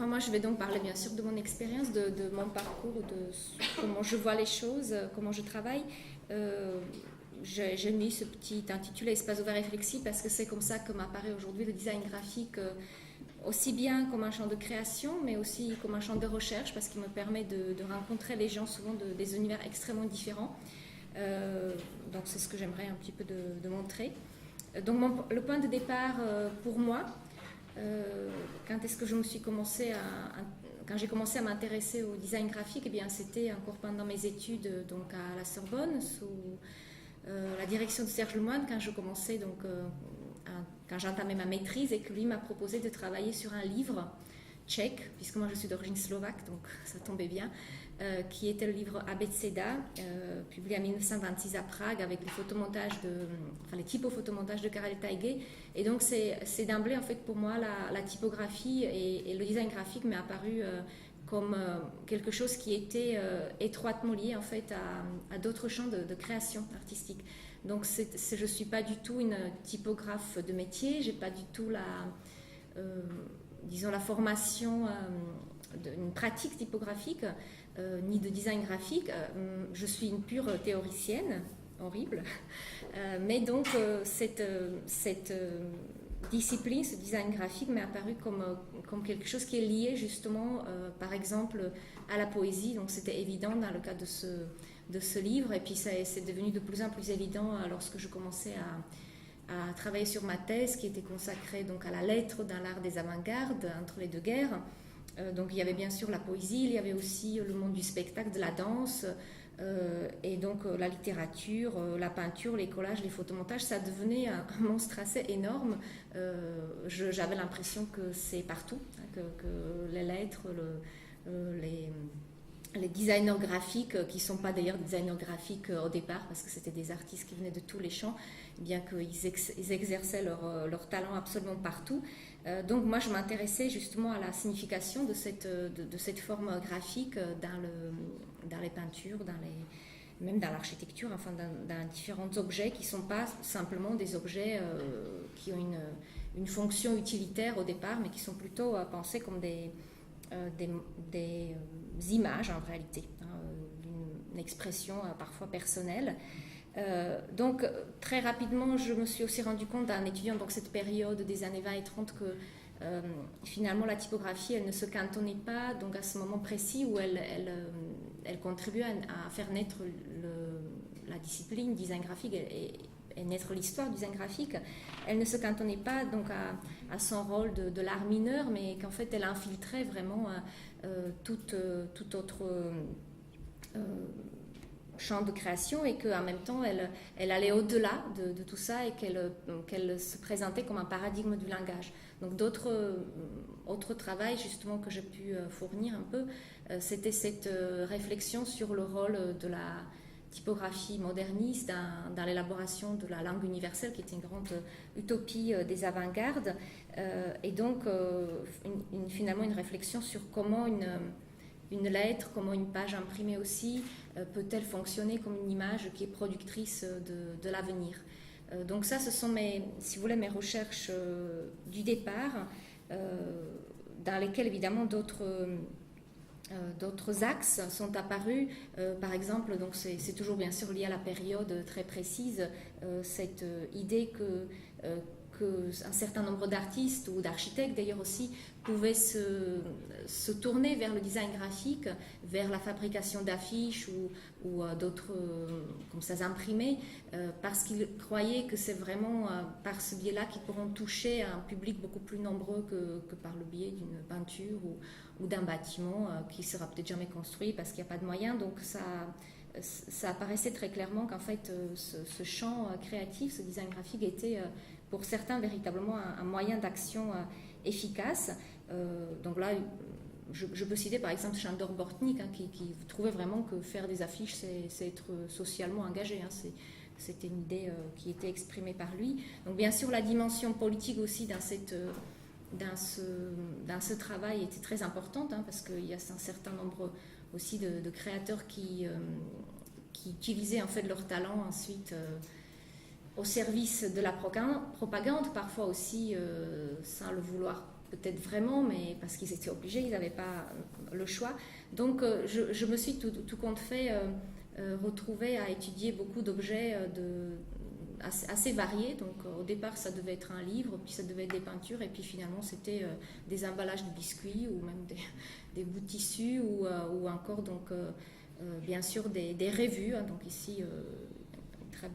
moi, je vais donc parler bien sûr de mon expérience, de mon parcours, comment je vois les choses, comment je travaille. J'ai mis ce petit intitulé Espace ouvert et flexible parce que c'est comme ça que m'apparaît aujourd'hui le design graphique, aussi bien comme un champ de création, mais aussi comme un champ de recherche parce qu'il me permet de rencontrer les gens souvent des univers extrêmement différents. Donc c'est ce que j'aimerais un petit peu de montrer. Donc le point de départ pour moi, quand est-ce que je me suis quand j'ai commencé à m'intéresser au design graphique, eh bien c'était encore pendant mes études donc à la Sorbonne sous la direction de Serge Lemoine quand je commençais donc quand j'entamais ma maîtrise et que lui m'a proposé de travailler sur un livre tchèque, puisque moi je suis d'origine slovaque, donc ça tombait bien, qui était le livre Abeceda, publié en 1926 à Prague avec les typophotomontages de Karel Taigué. Et donc c'est d'emblée en fait pour moi la typographie et le design graphique m'est apparu comme quelque chose qui était étroitement lié en fait à d'autres champs de création artistique. Donc je ne suis pas du tout une typographe de métier, j'ai pas du tout la formation d'une pratique typographique, ni de design graphique. Je suis une pure théoricienne, horrible. Mais donc cette discipline, ce design graphique m'est apparu comme quelque chose qui est lié justement, par exemple, à la poésie. Donc c'était évident dans le cas de ce livre. Et puis c'est devenu de plus en plus évident lorsque je commençais à travailler sur ma thèse qui était consacrée donc à la lettre dans l'art des avant-gardes entre les deux guerres. Donc il y avait bien sûr la poésie, il y avait aussi le monde du spectacle, de la danse, et donc la littérature, la peinture, les collages, les photomontages, ça devenait un monstre assez énorme. J'avais l'impression que c'est partout, hein, que les lettres, les designers graphiques, qui ne sont pas d'ailleurs designers graphiques au départ, parce que c'était des artistes qui venaient de tous les champs, bien qu'ils exerçaient leur talent absolument partout. Donc moi je m'intéressais justement à la signification de cette forme graphique dans les peintures, même dans l'architecture, enfin dans différents objets qui ne sont pas simplement des objets qui ont une fonction utilitaire au départ, mais qui sont plutôt pensés comme des images en réalité, hein, d'une expression parfois personnelle. Donc très rapidement je me suis aussi rendu compte en étudiant donc cette période des années 20 et 30 que finalement la typographie elle ne se cantonnait pas donc à ce moment précis où elle contribuait à faire naître la discipline design graphique et naître l'histoire du design graphique. Elle ne se cantonnait pas donc à son rôle de l'art mineur, mais qu'en fait elle infiltrait vraiment tout autre champ de création et qu'en même temps elle allait au-delà de tout ça et qu'elle se présentait comme un paradigme du langage. Donc autre travail justement que j'ai pu fournir un peu, c'était cette réflexion sur le rôle de la typographie moderniste dans l'élaboration de la langue universelle qui était une grande utopie des avant-gardes, et donc finalement une réflexion sur comment une lettre, comment une page imprimée aussi peut-elle fonctionner comme une image qui est productrice de l'avenir. Donc ça, ce sont si vous voulez, mes recherches du départ, dans lesquelles évidemment d'autres axes sont apparus. Par exemple, donc c'est toujours bien sûr lié à la période très précise, cette idée qu'un certain nombre d'artistes ou d'architectes d'ailleurs aussi pouvaient se tourner vers le design graphique, vers la fabrication d'affiches ou d'autres comme ça imprimés, parce qu'ils croyaient que c'est vraiment par ce biais-là qu'ils pourront toucher un public beaucoup plus nombreux que par le biais d'une peinture ou d'un bâtiment qui sera peut-être jamais construit parce qu'il n'y a pas de moyens. Donc ça apparaissait très clairement qu'en fait ce champ créatif, ce design graphique était pour certains véritablement un moyen d'action efficace. Donc là, je peux citer par exemple Sándor Bortnyk, hein, qui trouvait vraiment que faire des affiches, c'est être socialement engagé. Hein, c'était une idée qui était exprimée par lui. Donc bien sûr, la dimension politique aussi dans ce travail était très importante, hein, parce qu'il y a un certain nombre aussi de créateurs qui utilisaient en fait leur talent ensuite au service de la propagande, parfois aussi sans le vouloir peut-être vraiment, mais parce qu'ils étaient obligés, ils n'avaient pas le choix. Donc je me suis tout compte fait retrouvée à étudier beaucoup d'objets assez variés. Donc au départ ça devait être un livre, puis ça devait être des peintures, et puis finalement c'était des emballages de biscuits ou même des bouts de tissu ou encore donc bien sûr des revues. Hein. Donc ici très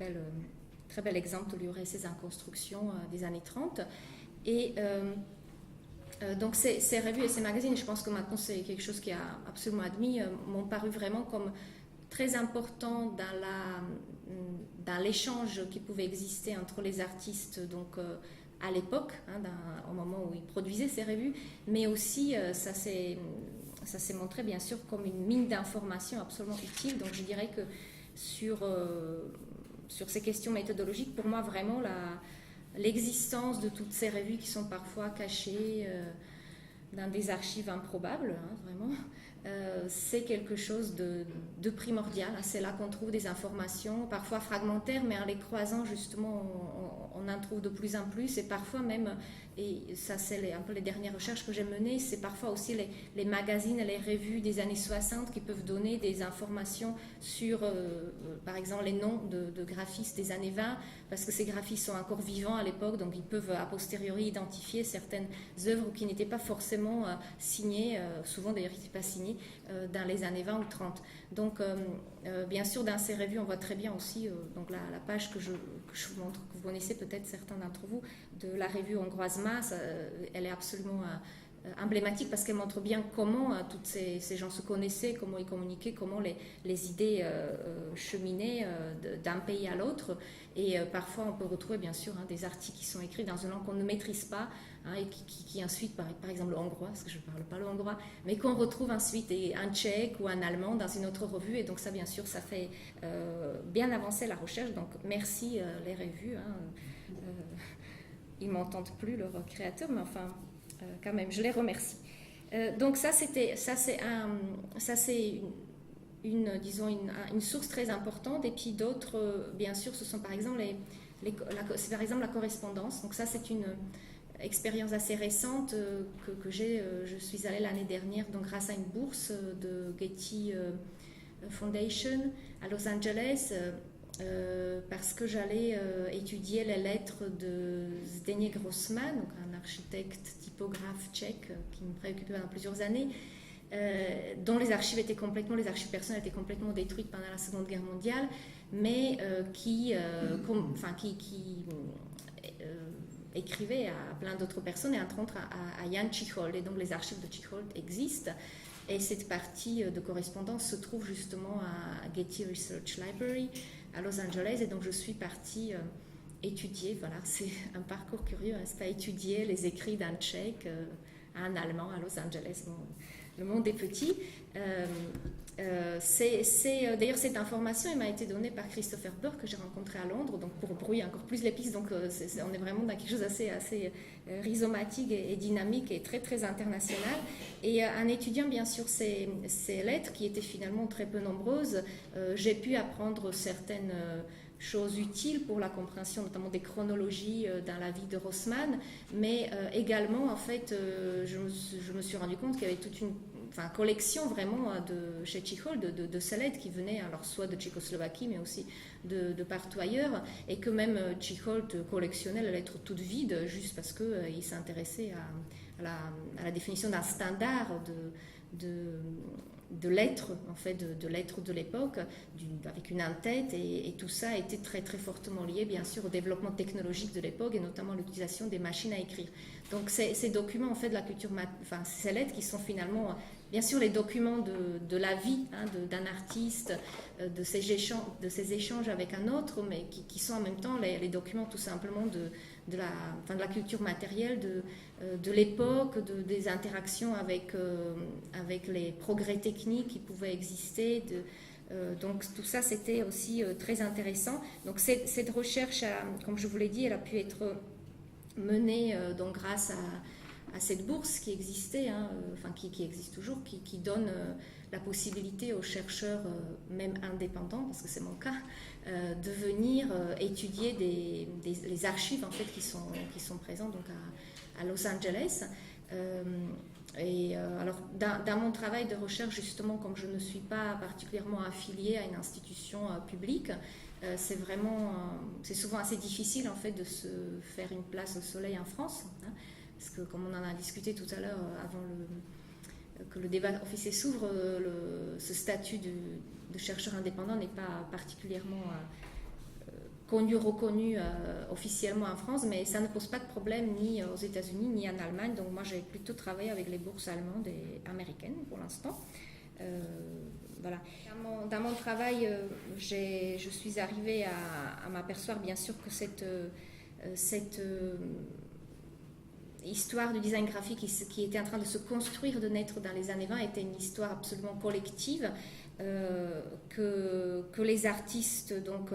bel exemple de l'URSS en construction des années 30. Et donc ces revues et ces magazines, je pense que maintenant c'est quelque chose qui a absolument admis, m'ont paru vraiment comme très important dans l'échange qui pouvait exister entre les artistes donc, à l'époque, hein, au moment où ils produisaient ces revues, mais aussi ça s'est montré bien sûr comme une mine d'informations absolument utile. Donc je dirais que sur ces questions méthodologiques, pour moi vraiment l'existence de toutes ces revues qui sont parfois cachées dans des archives improbables, hein, vraiment, c'est quelque chose de primordial. C'est là qu'on trouve des informations, parfois fragmentaires, mais en les croisant, justement, on en trouve de plus en plus. Et parfois même, et ça c'est un peu les dernières recherches que j'ai menées, c'est parfois aussi les magazines et les revues des années 60 qui peuvent donner des informations sur, par exemple, les noms de graphistes des années 20, parce que ces graphistes sont encore vivants à l'époque, donc ils peuvent a posteriori identifier certaines œuvres qui n'étaient pas forcément signées, souvent d'ailleurs qui n'étaient pas signées, dans les années 20 ou 30. Donc bien sûr dans ces revues on voit très bien aussi donc la page que je vous montre, que vous connaissez peut-être certains d'entre vous, de la revue hongroise Mass, elle est absolument emblématique parce qu'elle montre bien comment tous ces gens se connaissaient, comment ils communiquaient, comment les idées cheminaient d'un pays à l'autre. Et parfois on peut retrouver bien sûr des articles qui sont écrits dans une langue qu'on ne maîtrise pas, hein, et qui ensuite, par exemple le hongrois, parce que je ne parle pas le hongrois, mais qu'on retrouve ensuite en tchèque ou en allemand dans une autre revue. Et donc ça bien sûr ça fait bien avancer la recherche. Donc merci les revues, hein, ils ne m'entendent plus leurs créateurs, mais enfin quand même je les remercie. Donc ça c'est une source très importante. Et puis d'autres, bien sûr, ce sont par exemple c'est par exemple la correspondance. Donc ça c'est une expérience assez récente que j'ai. Je suis allée l'année dernière donc grâce à une bourse de Getty Foundation à Los Angeles, parce que j'allais étudier les lettres de Zdeněk Grossman, donc un architecte typographe tchèque qui me préoccupait pendant plusieurs années, dont les archives personnelles étaient complètement détruites pendant la Seconde Guerre mondiale, mais qui écrivait à plein d'autres personnes, et entre autres à Jan Tschichold. Et donc les archives de Tschichold existent, et cette partie de correspondance se trouve justement à Getty Research Library à Los Angeles. Et donc je suis partie étudier, voilà, c'est un parcours curieux, hein, c'est à étudier les écrits d'un tchèque en allemand à Los Angeles. Bon, le monde est petit. D'ailleurs, cette information elle m'a été donnée par Christopher Burr, que j'ai rencontré à Londres, donc pour brouiller encore plus les pistes. Donc on est vraiment dans quelque chose assez rhizomatique et dynamique et très très international. Et en étudiant bien sûr ces lettres qui étaient finalement très peu nombreuses, j'ai pu apprendre certaines choses utiles pour la compréhension notamment des chronologies dans la vie de Rossmann, mais également en fait je me suis rendu compte qu'il y avait toute une collection vraiment chez Tschichold de ces lettres qui venaient alors soit de Tchécoslovaquie mais aussi de partout ailleurs, et que même Tschichold collectionnait les lettres toutes vides juste parce qu'il s'intéressait à la définition d'un standard de lettres, en fait, de lettres de l'époque, avec une en-tête, et tout ça était très très fortement lié bien sûr au développement technologique de l'époque, et notamment à l'utilisation des machines à écrire. Donc ces documents en fait de la culture, ces lettres qui sont finalement bien sûr les documents de la vie, hein, d'un artiste, de ces échanges avec un autre, mais qui sont en même temps les documents tout simplement de la culture matérielle de l'époque, des interactions avec les progrès techniques qui pouvaient exister. Donc tout ça c'était aussi très intéressant. Donc cette recherche, comme je vous l'ai dit, elle a pu être menée donc grâce à cette bourse qui existait, hein, qui existe toujours, qui donne la possibilité aux chercheurs, même indépendants, parce que c'est mon cas, de venir étudier les archives en fait, qui sont présentes donc à Los Angeles. Alors, dans mon travail de recherche, justement, comme je ne suis pas particulièrement affiliée à une institution publique, c'est souvent assez difficile en fait de se faire une place au soleil en France, hein, parce que comme on en a discuté tout à l'heure avant que le débat officiel s'ouvre, ce statut de chercheur indépendant n'est pas particulièrement reconnu officiellement en France, mais ça ne pose pas de problème ni aux États-Unis ni en Allemagne. Donc moi j'ai plutôt travaillé avec les bourses allemandes et américaines pour l'instant. Voilà. Dans mon travail, je suis arrivée à m'apercevoir bien sûr que cette histoire du design graphique qui était en train de se construire, de naître dans les années 20, était une histoire absolument collective. Que les artistes donc,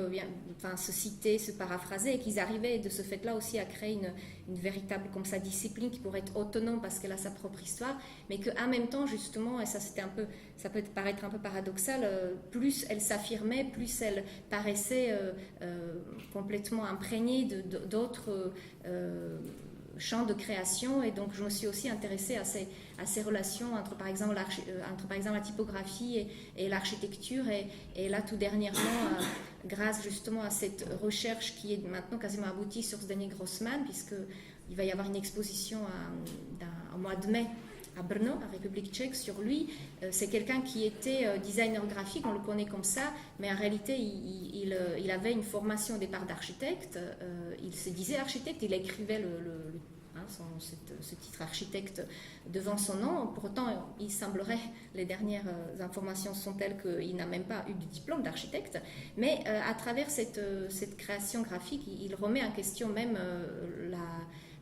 se citaient, se paraphrasaient, et qu'ils arrivaient de ce fait-là aussi à créer une véritable comme ça, discipline qui pourrait être autonome parce qu'elle a sa propre histoire, mais qu'en même temps justement, et ça peut paraître un peu paradoxal, plus elle s'affirmait, plus elle paraissait complètement imprégnée d'autres champs de création. Et donc je me suis aussi intéressée à ces relations entre par exemple la typographie et l'architecture, et là tout dernièrement grâce justement à cette recherche qui est maintenant quasiment aboutie sur Zdeněk Grossman, puisqu'il va y avoir une exposition au mois de mai à Brno, en République tchèque, sur lui. C'est quelqu'un qui était designer graphique, on le connaît comme ça, mais en réalité il avait une formation au départ d'architecte. Il se disait architecte, il écrivait ce titre architecte devant son nom. Pourtant, il semblerait, les dernières informations sont telles qu'il n'a même pas eu de diplôme d'architecte, mais à travers cette création graphique, il remet en question même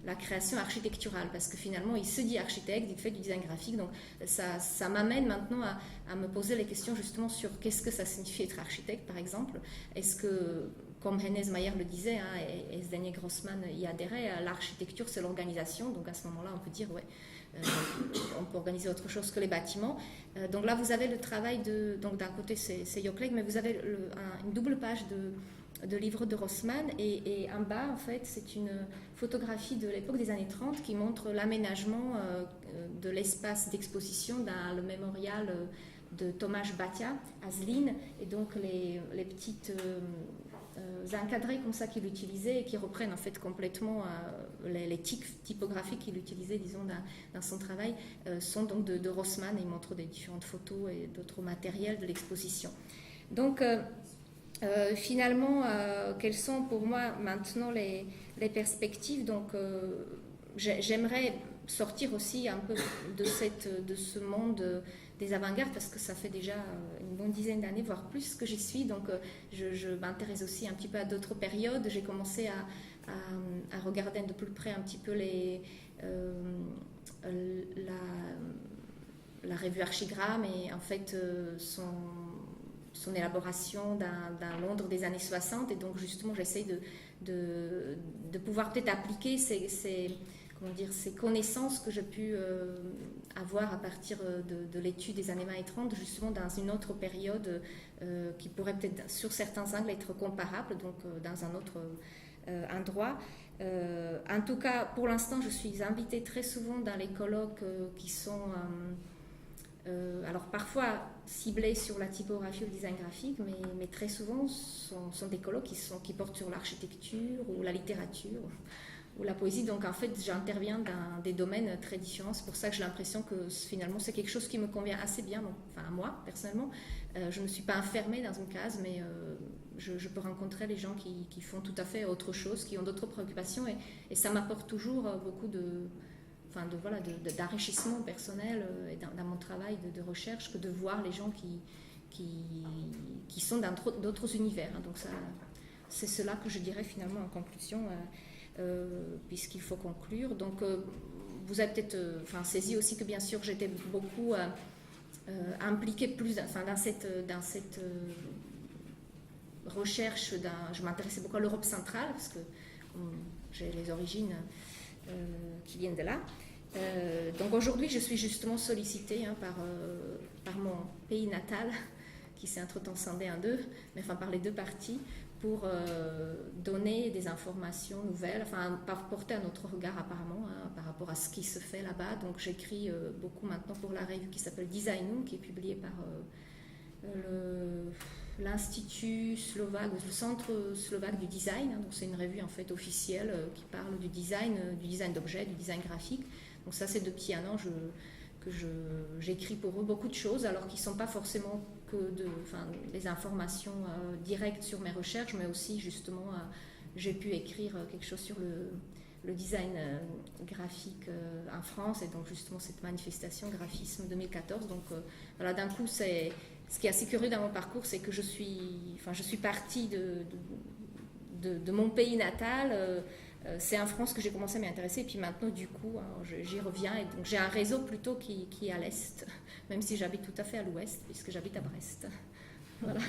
la création architecturale, parce que finalement il se dit architecte, il fait du design graphique. Donc ça m'amène maintenant à me poser les questions justement sur qu'est-ce que ça signifie être architecte, par exemple. Est-ce que, comme Hennes Mayer le disait, hein, et Zdeněk Grossman y adhérait, l'architecture c'est l'organisation, donc à ce moment-là on peut dire on peut organiser autre chose que les bâtiments. Donc là vous avez le travail donc d'un côté c'est Jokleg, mais vous avez une double page de livres de Rossmann, et en bas en fait c'est une photographie de l'époque des années 30 qui montre l'aménagement de l'espace d'exposition dans le mémorial de Tomáš Baťa à Zlín, et donc les petites encadrés comme ça qu'il utilisait et qui reprennent en fait complètement les tics typographiques qu'il utilisait, disons, dans son travail, sont donc de Rossmann, et il montre des différentes photos et d'autres matériels de l'exposition. Donc finalement, quelles sont pour moi maintenant les perspectives? Donc j'aimerais sortir aussi un peu de ce monde des avant-gardes, parce que ça fait déjà une bonne dizaine d'années, voire plus, que j'y suis. Donc je m'intéresse aussi un petit peu à d'autres périodes. J'ai commencé à regarder de plus près un petit peu la revue Archigramme, et en fait son élaboration dans Londres des années 60. Et donc justement j'essaie de pouvoir peut-être appliquer ces connaissances que j'ai pu avoir à partir de l'étude des années 20 et 30, justement dans une autre période qui pourrait peut-être sur certains angles être comparable, donc dans un autre endroit. En tout cas, pour l'instant, je suis invitée très souvent dans les colloques qui sont alors parfois ciblés sur la typographie ou le design graphique, mais très souvent sont des colloques qui portent sur l'architecture ou la littérature ou la poésie. Donc en fait j'interviens dans des domaines très différents. C'est pour ça que j'ai l'impression que finalement c'est quelque chose qui me convient assez bien, enfin à moi personnellement. Je ne suis pas enfermée dans une case, mais je peux rencontrer les gens qui font tout à fait autre chose, qui ont d'autres préoccupations, et ça m'apporte toujours beaucoup d'enrichissement personnel dans mon travail de recherche, que de voir les gens qui sont dans d'autres univers. Donc ça, c'est cela que je dirais finalement en conclusion, puisqu'il faut conclure. Donc vous avez peut-être saisi aussi que bien sûr j'étais beaucoup impliquée dans cette recherche. Je m'intéressais beaucoup à l'Europe centrale, parce que j'ai les origines qui viennent de là. Donc aujourd'hui je suis justement sollicitée par mon pays natal, qui s'est entre-temps scindé en deux, mais enfin par les deux parties, pour donner des informations nouvelles, enfin porter un autre regard apparemment par rapport à ce qui se fait là-bas. Donc j'écris beaucoup maintenant pour la revue qui s'appelle Designum, qui est publiée par l'Institut slovaque, le Centre slovaque du design. Donc c'est une revue en fait officielle qui parle du design d'objets, du design graphique. Donc ça c'est depuis un an que j'écris pour eux beaucoup de choses, alors qu'ils ne sont pas forcément que des informations directes sur mes recherches, mais aussi justement j'ai pu écrire quelque chose sur le design graphique en France, et donc justement cette manifestation Graphisme 2014. Donc voilà, d'un coup, ce qui est assez curieux dans mon parcours, c'est que je suis partie de mon pays natal. C'est en France que j'ai commencé à m'y intéresser, et puis maintenant du coup j'y reviens, et donc j'ai un réseau plutôt qui est à l'est, même si j'habite tout à fait à l'ouest puisque j'habite à Brest. Voilà.